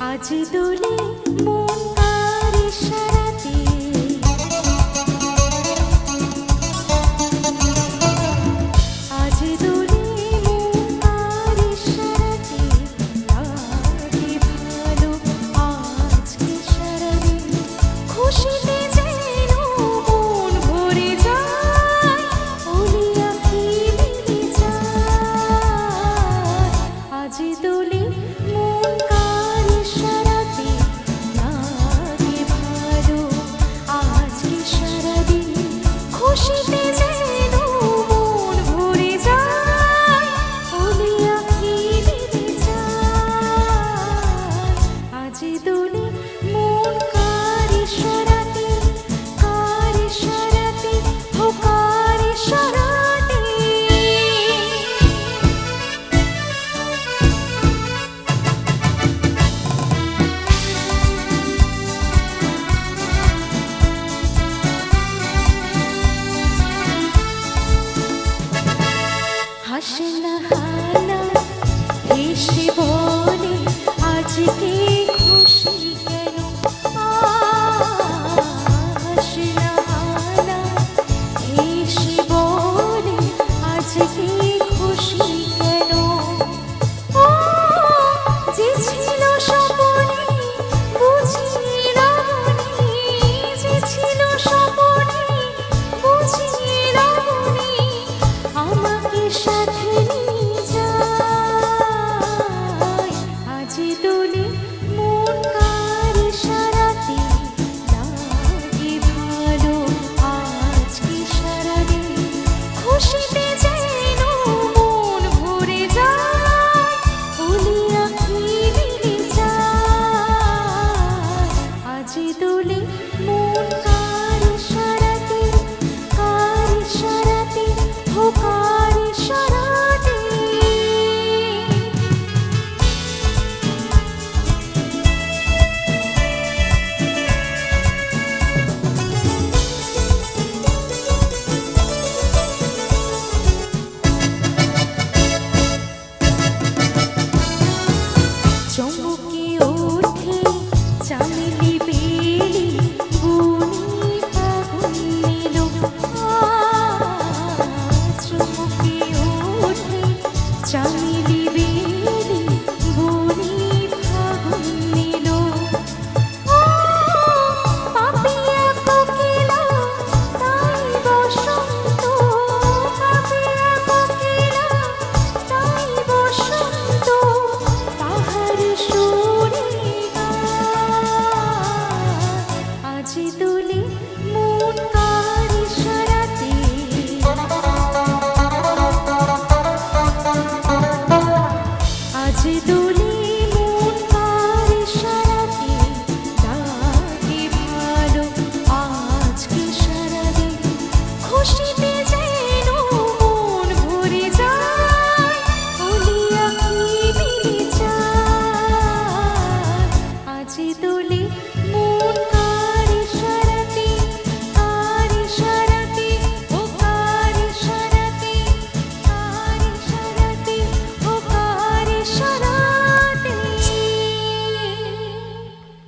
আজ দোলে মন কার ইশারাতে, আজ দোলে মন কার ইশারাতে, লাগে ভালো আজকে সারাদিন, খুশিতে যেন মন ভরে যায়, ওলি আঁখি মেলে যায়। আজ দোলে মন কার ইশারাতে, লাগে ভালো আজকে সারাদিন, খুশিতে যেন মন ভরে যায়, ওলি আঁখি মেলে যায়। আজ দোলে মন কার ইশারাতে, কার ইশারাতে, হো কার ইশারাতে। হাসে না হানা হেসে বলে আজকে খুশি কেন, হাসে না হানা হেসে বলে আজকে খুশি কেন, ও যে ছিল স্বপনে বুঝি রমণী, যে ছিল স্বপনে বুঝি রমণী, আমাকে সাথে নিয়ে যায়। আজ দোলে মন কার ইশারাতে, লাগে ভালো আজকে সারাদিন, খুশিতে যেন মন ভরে যায়, ওলি আঁখি মেলে যায়। আজ দোলে মন কার ইশারাতে, কার ইশারাতে, হো কার ইশারাতে। চমকে ওঠে চামেলি বেলি, বুনি ফাগুন এলো, চমকে ওঠে চামেলি বেলি, বুনি ফাগুন এলো, পাপিয়া কোকিলা তাই বসন্ত, পাপিয়া কোকিলা তাই বসন্ত, তাহার সুরে গায়। আজ দোলে মন কার ইশারাতে, আজ দোলে